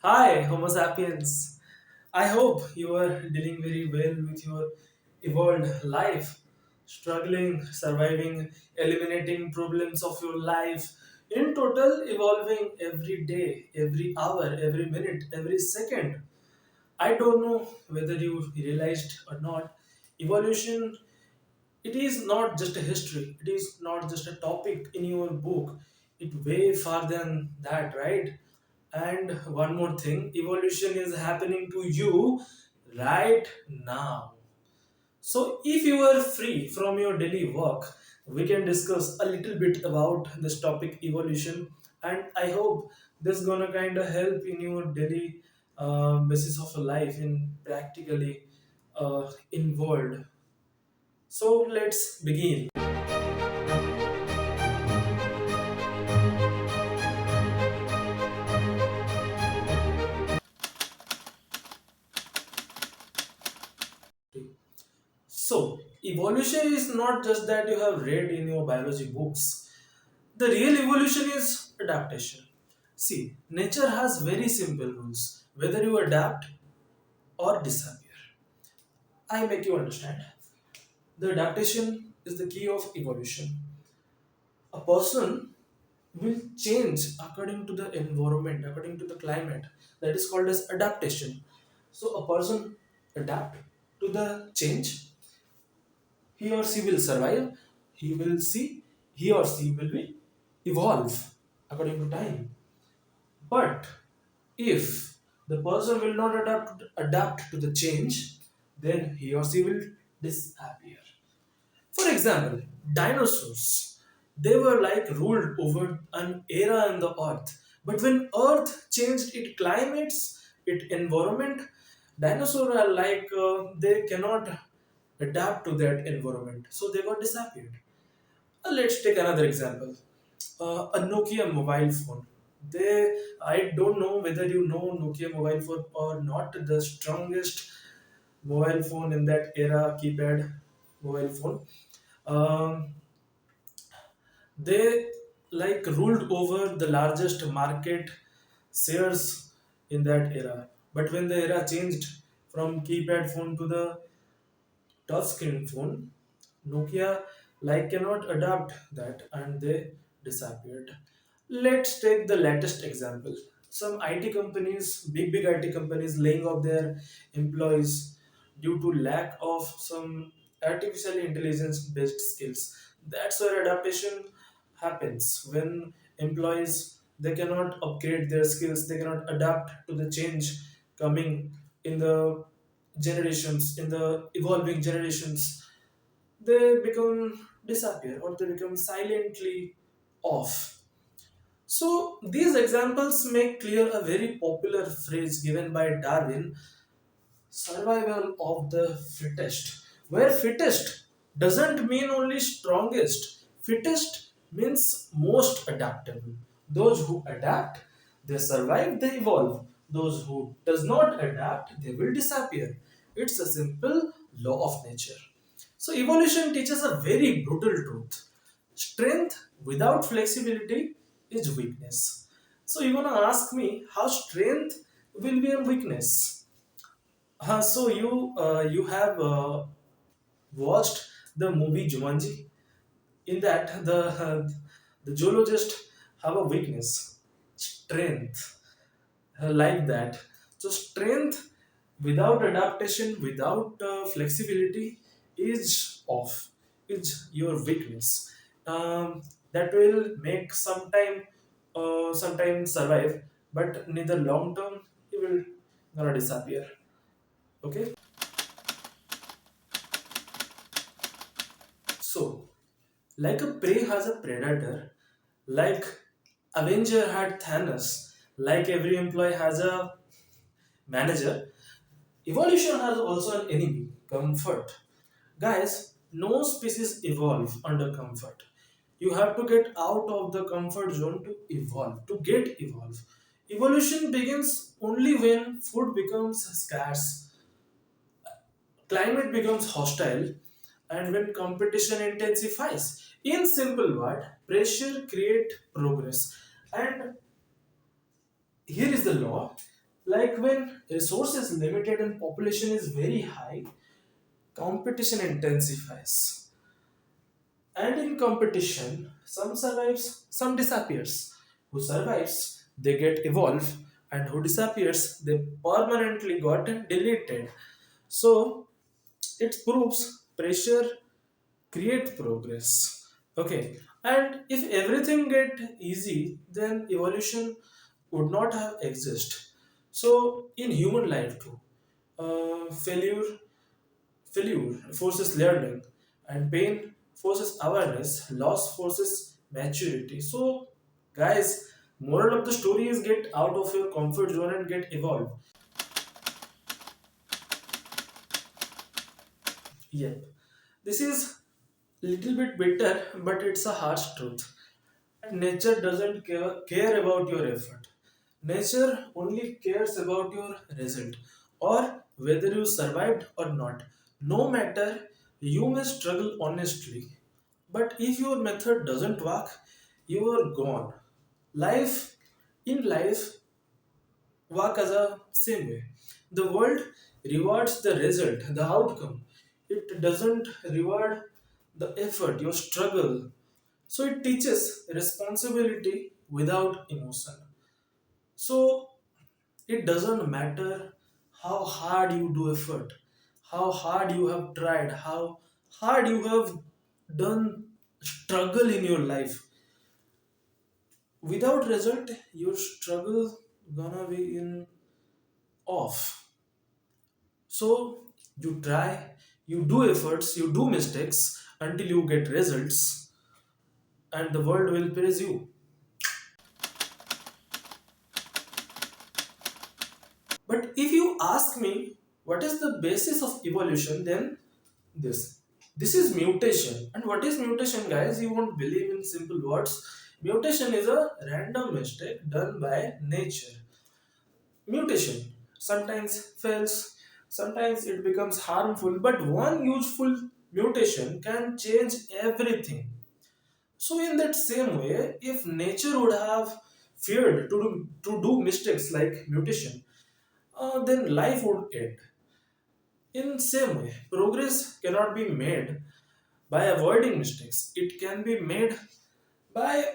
Hi, Homo sapiens. I hope you are dealing very well with your evolved life, struggling, surviving, eliminating problems of your life, in total, evolving every day, every hour, every minute, every second. I don't know whether you realized or not, evolution it is not just a history, it is not just a topic in your book, it way far than that, right? And one more thing, evolution is happening to you right now. So if you are free from your daily work, we can discuss a little bit about this topic evolution, and I hope this gonna kind of help in your daily basis of life in practically involved. So let's begin. So, evolution is not just that you have read in your biology books. The real evolution is adaptation. See, nature has very simple rules. Whether you adapt or disappear. I make you understand. The adaptation is the key of evolution. A person will change according to the environment, according to the climate. That is called as adaptation. So a person adapt to the change, he or she will survive, he or she will be evolve according to time. But if the person will not adapt to the change, then he or she will disappear. For example, dinosaurs, they were like ruled over an era in the earth, but when earth changed its climates, its environment, dinosaurs are like they cannot adapt to that environment, so they got disappeared. Let's take another example. A Nokia mobile phone. I don't know whether you know Nokia mobile phone or not. The strongest mobile phone in that era, keypad mobile phone. Um, they like ruled over the largest market shares in that era. But when the era changed from keypad phone to the touchscreen phone, Nokia like cannot adapt that and they disappeared. Let's take the latest example. Some IT companies, big IT companies, laying off their employees due to lack of some artificial intelligence based skills. That's where adaptation happens when employees they cannot upgrade their skills, they cannot adapt to the change coming in the generations, in the evolving generations, they become disappear or they become silently off. So these examples make clear a very popular phrase given by Darwin, survival of the fittest, where fittest doesn't mean only strongest. Fittest means most adaptable. Those who adapt, they survive, they evolve. Those who does not adapt, they will disappear. It's a simple law of nature. So evolution teaches a very brutal truth. Strength without flexibility is weakness. So you wanna ask me how strength will be a weakness? So you have watched the movie Jumanji. In that, the zoologist have a weakness, strength, like that. So strength without adaptation, without flexibility, is off. Is your weakness. That will make sometime survive, but neither long term he will gonna disappear. Okay. So, like a prey has a predator, like Avenger had Thanos, like every employee has a manager, evolution has also an enemy, comfort. Guys, no species evolve under comfort. You have to get out of the comfort zone to evolve, to get evolve. Evolution begins only when food becomes scarce, climate becomes hostile, and when competition intensifies. In simple word, pressure create progress. And here is the law: Like when resource is limited and population is very high, competition intensifies. And in competition, some survives, some disappears. Who survives, they get evolved, and who disappears, they permanently got deleted. So it proves pressure create progress. Okay, and if everything get easy, then evolution would not have exist. So in human life too, failure forces learning, and pain forces awareness, loss forces maturity. So, guys, moral of the story is get out of your comfort zone and get evolved. Yep. This is little bit bitter, but it's a harsh truth. Nature doesn't care about your effort. Nature only cares about your result or whether you survived or not. No matter, you may struggle honestly, but if your method doesn't work, you are gone. Life in life work as a same way. The world rewards the result, the outcome. It doesn't reward the effort, your struggle. So it teaches responsibility without emotion. So it doesn't matter how hard you do effort, how hard you have tried, how hard you have done struggle in your life. Without result, your struggle gonna be in off. So you try, you do efforts, you do mistakes until you get results, and the world will praise you. But if you ask me what is the basis of evolution, then this. This is mutation. And what is mutation, guys? You won't believe in simple words. Mutation is a random mistake done by nature. Mutation sometimes fails, sometimes it becomes harmful, but one useful mutation can change everything. So, in that same way, if nature would have feared to do mistakes like mutation, then life would end. In same way, progress cannot be made by avoiding mistakes. It can be made by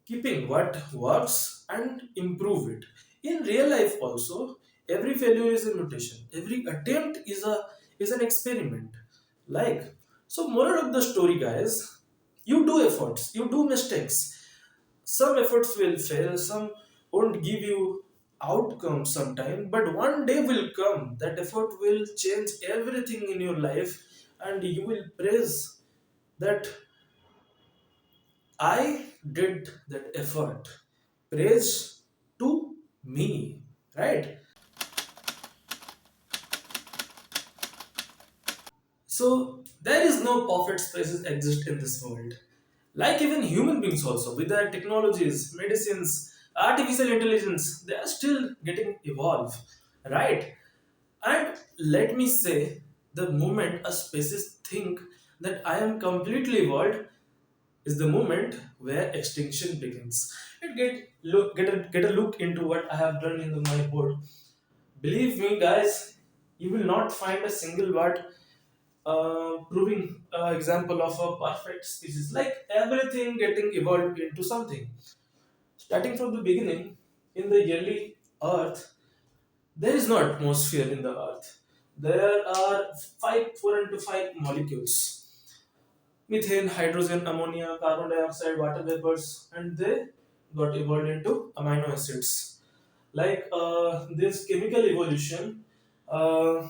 keeping what works and improve it. In real life also, every failure is a mutation. Every attempt is an experiment. Like, so moral of the story, guys, you do efforts, you do mistakes. Some efforts will fail, some won't give you outcome sometime, but one day will come that effort will change everything in your life, and you will praise that I did that effort. Praise to me, right? So there is no perfect spaces exist in this world. Like even human beings also, with their technologies, medicines, artificial intelligence, they are still getting evolved, right? And let me say, the moment a species think that I am completely evolved is the moment where extinction begins. It get a look into what I have done in my board. Believe me, guys, you will not find a single word proving example of a perfect species. Like everything getting evolved into something. Starting from the beginning, in the early Earth, there is no atmosphere in the Earth. There are four into five molecules: methane, hydrogen, ammonia, carbon dioxide, water vapors, and they got evolved into amino acids. Like this chemical evolution, uh,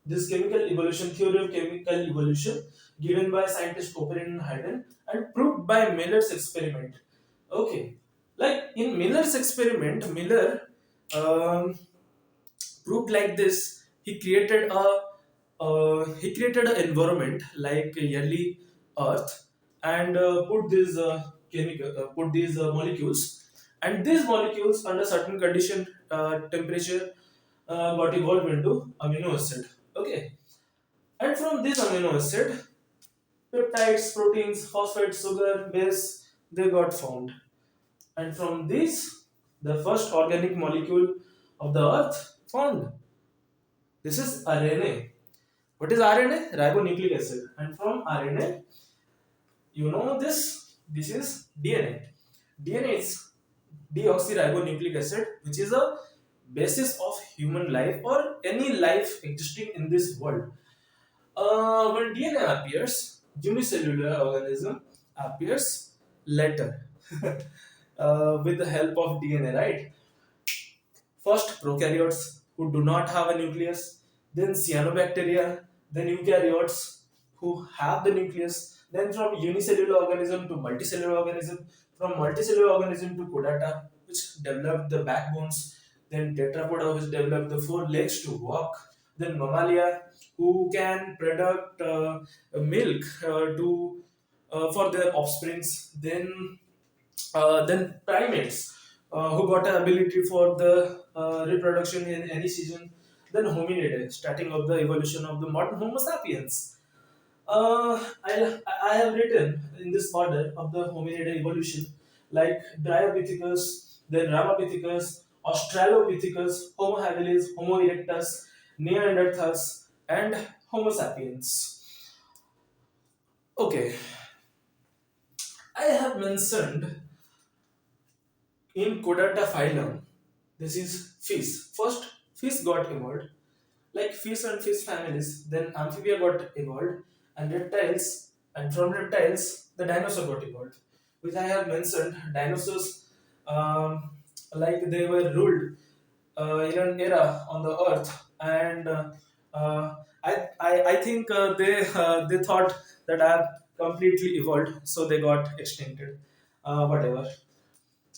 this chemical evolution theory of chemical evolution given by scientist Copeland and Hayden and proved by Miller's experiment. Okay, like in Miller's experiment, Miller um, proved like this. He created an environment like a early Earth and put these molecules, and these molecules under certain condition temperature got evolved into amino acid. Okay, and from this amino acid, peptides, proteins, phosphates, sugar, base, they got formed. And from this, the first organic molecule of the earth formed. This is RNA. What is RNA? Ribonucleic acid. And from RNA, you know this. This is DNA. DNA is deoxyribonucleic acid, which is a basis of human life or any life existing in this world. When DNA appears, unicellular organism appears later with the help of DNA, right? First, prokaryotes who do not have a nucleus, then cyanobacteria, then eukaryotes who have the nucleus, then from unicellular organism to multicellular organism, from multicellular organism to chordata, which developed the backbones, then tetrapoda, which developed the four legs to walk, then mammalia, who can produce milk to for their offsprings, then primates who got the ability for the reproduction in any season. Then hominidae, starting of the evolution of the modern Homo sapiens. I have written in this order of the hominidae evolution, like Dryopithecus, then Ramapithecus, Australopithecus, Homo habilis, Homo erectus, Neanderthals, and Homo sapiens. Okay, I have mentioned in Chordata phylum, this is fish. First, fish got evolved, like fish and fish families. Then amphibia got evolved, and reptiles. And from reptiles, the dinosaur got evolved, which I have mentioned. Dinosaurs, um, like they were ruled in an era on the earth, and I think they thought that I have completely evolved, so they got extincted. Whatever.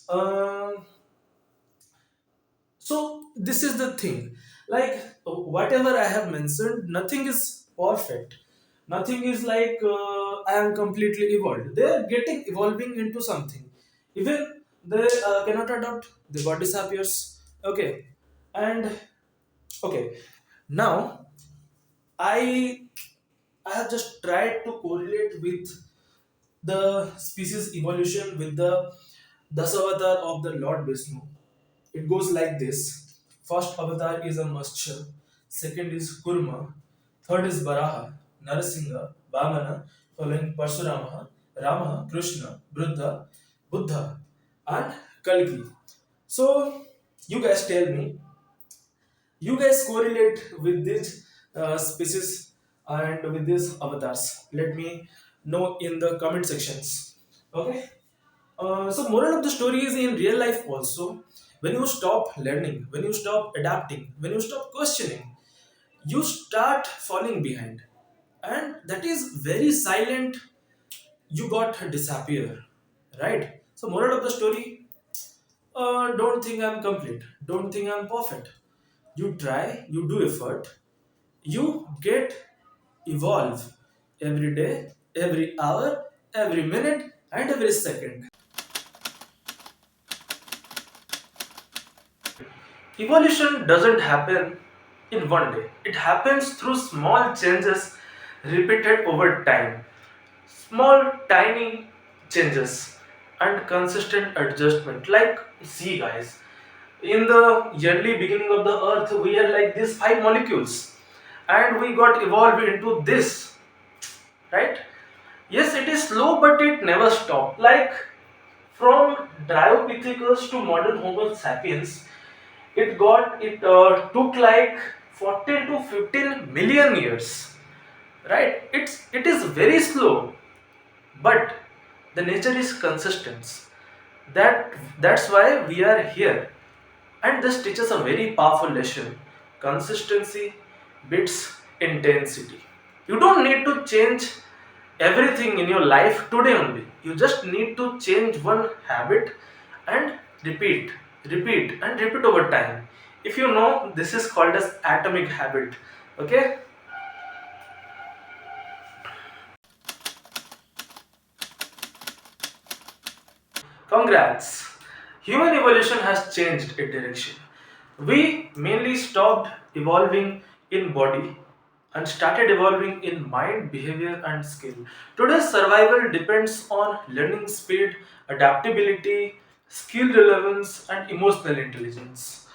Um, so this is the thing. Like whatever I have mentioned, nothing is perfect. Nothing is like I am completely evolved. They are getting evolving into something. Even they cannot adopt. The body disappears. Okay, and okay. Now I I have just tried to correlate with the species evolution with the Dasavatar of the Lord Vishnu. It goes like this. First avatar is a Matsya, second is Kurma, third is Baraha, Narasingha, Vamana, following Parshurama, Rama, Krishna, Buddha, and Kalki. So, you guys tell me, you guys correlate with this species and with these avatars. Let me know in the comment sections. Okay. So moral of the story is in real life also, when you stop learning, when you stop adapting, when you stop questioning, you start falling behind, and that is very silent. You got disappear, right? So moral of the story: don't think I'm complete. Don't think I'm perfect. You try, you do effort, you get evolve every day, every hour, every minute, and every second. Evolution doesn't happen in one day. It happens through small changes repeated over time. Small, tiny changes and consistent adjustment. Like, see, guys, in the early beginning of the earth, we are like these five molecules, and we got evolved into this, right? Yes, it is slow, but it never stopped. Like, from Dryopithecus to modern Homo sapiens, it took like 14 to 15 million years, right? It is very slow, but the nature is consistent. That's why we are here, and this teaches a very powerful lesson: consistency beats intensity. You don't need to change everything in your life today only. You just need to change one habit and repeat, repeat, and repeat over time. If you know, this is called as atomic habit. Okay. Congrats! Human evolution has changed its direction. We mainly stopped evolving in body and started evolving in mind, behavior, and skill. Today's survival depends on learning speed, adaptability, skill relevance, and emotional intelligence.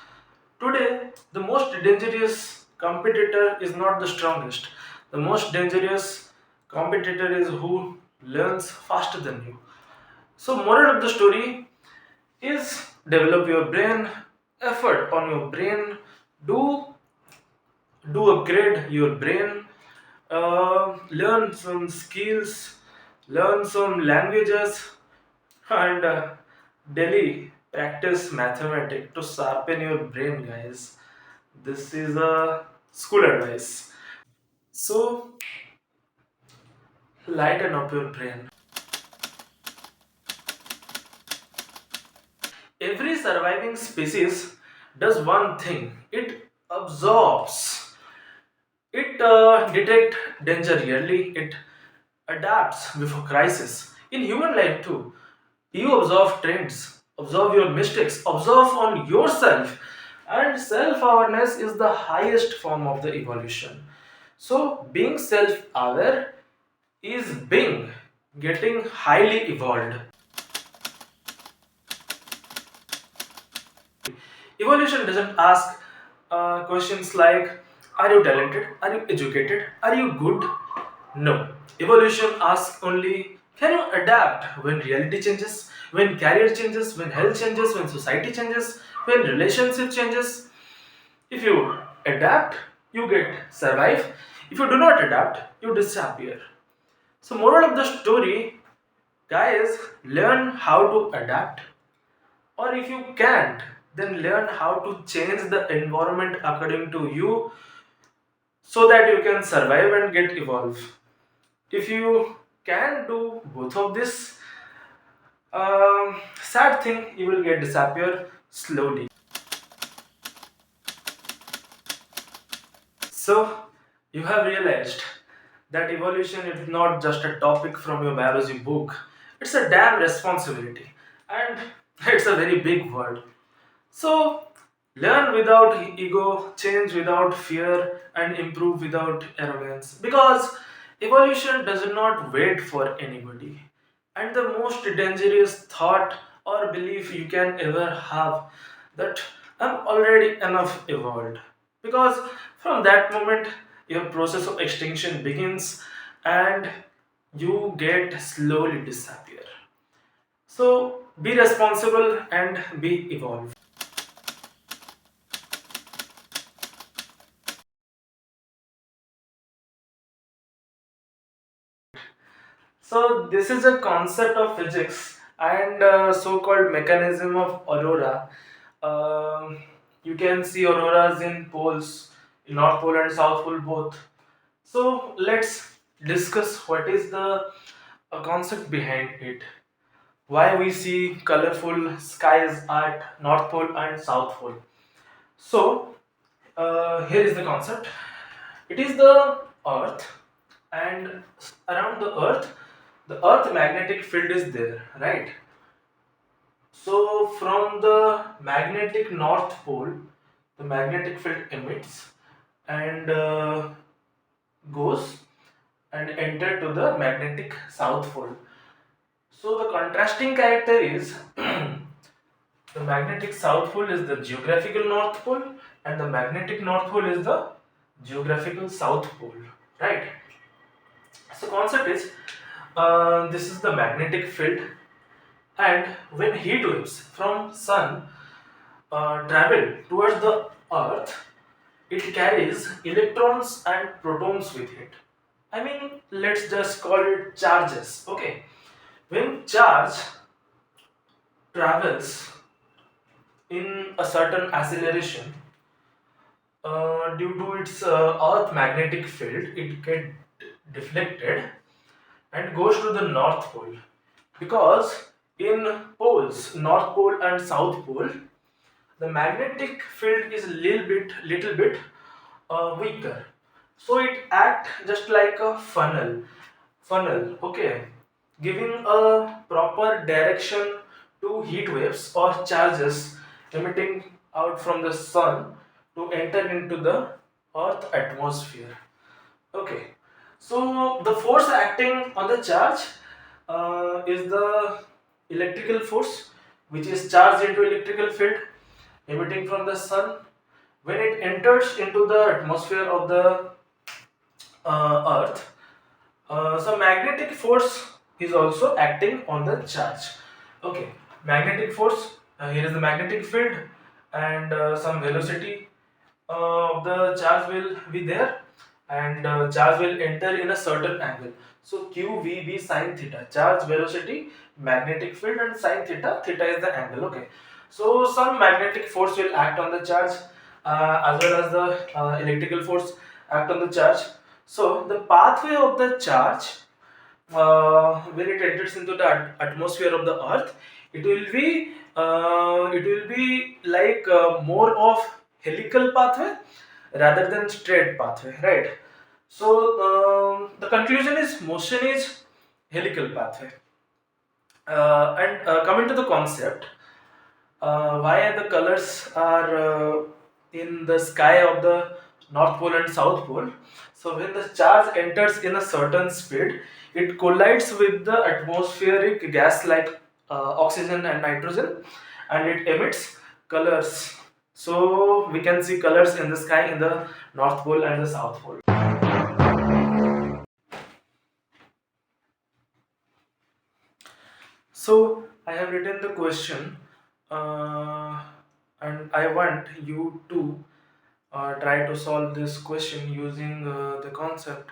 Today, the most dangerous competitor is not the strongest. The most dangerous competitor is who learns faster than you. So, moral of the story is develop your brain, effort on your brain, do upgrade your brain, learn some skills, learn some languages, and daily practice mathematics to sharpen your brain, guys. This is a school advice. So lighten up your brain. Every surviving species does one thing: it absorbs. It detect danger early. It adapts before crisis. In human life too, you observe trends, observe your mistakes, observe on yourself, and self-awareness is the highest form of the evolution. So being self-aware is being getting highly evolved. Evolution doesn't ask questions like, are you talented? Are you educated? Are you good? No. Evolution asks only, can you adapt when reality changes, when career changes, when health changes, when society changes, when relationship changes? If you adapt, you get survive. If you do not adapt, you disappear. So, moral of the story, guys, learn how to adapt, or if you can't, then learn how to change the environment according to you so that you can survive and get evolve. If you can do both of this, sad thing, you will get disappear slowly. So you have realized that evolution is not just a topic from your biology book, it's a damn responsibility, and it's a very big word. So, learn without ego, change without fear, and improve without arrogance. Because evolution does not wait for anybody. And the most dangerous thought or belief you can ever have, that I'm already enough evolved. Because from that moment, your process of extinction begins and you get slowly disappear. So, be responsible and be evolved. So this is a concept of physics and so-called mechanism of aurora. Um, you can see auroras in poles, in North Pole and South Pole both. So let's discuss what is the concept behind it. Why we see colorful skies at North Pole and South Pole. So here is the concept. It is the Earth, and around the Earth magnetic field is there, right? So from the magnetic North Pole, the magnetic field emits and goes and enter to the magnetic South Pole. So the contrasting character is the magnetic South Pole is the geographical North Pole, and the magnetic North Pole is the geographical South Pole, right? So concept is this is the magnetic field, and when heat waves from sun travel towards the earth, it carries electrons and protons with it. I mean, let's just call it charges. Okay, when charge travels in a certain acceleration due to its earth magnetic field, it get deflected and goes to the north pole, because in poles, north pole and south pole, the magnetic field is little bit weaker, so it act just like a funnel, okay, giving a proper direction to heat waves or charges emitting out from the sun to enter into the earth atmosphere. Okay, so the force acting on the charge is the electrical force, which is charged into electrical field emitting from the sun. when it enters into the atmosphere of the earth, so magnetic force is also acting on the charge. Okay, magnetic force. Here is the magnetic field, and some velocity of the charge will be there, and charge will enter in a certain angle. So q v b sine theta, charge, velocity, magnetic field, and sine theta. Theta is the angle. Okay, so some magnetic force will act on the charge, as well as the electrical force act on the charge. So the pathway of the charge, when it enters into the atmosphere of the earth, it will be like more of helical pathway rather than straight pathway, right? So the conclusion is motion is helical pathway. And coming to the concept, why the colors are in the sky of the north pole and south pole. So when the charge enters in a certain speed, it collides with the atmospheric gas like oxygen and nitrogen, and it emits colors. So we can see colors in the sky in the north pole and the south pole. So I have written the question, uh, and I want you to try to solve this question using the concept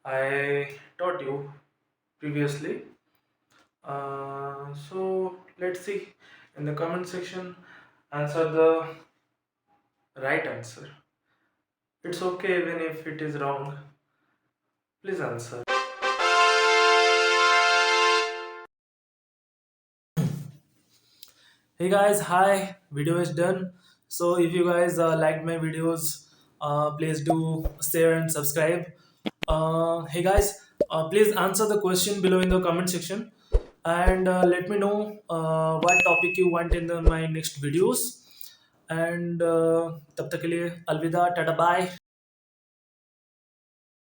I taught you previously. So let's see in the comment section. Answer the right answer. It's okay even if it is wrong. Please answer. Hey guys, hi. Video is done. So if you guys liked my videos, please do share and subscribe. Hey guys, please answer the question below in the comment section, and let me know what topic you want in my next videos. And तब तक के लिए अलविदा, Tata, bye.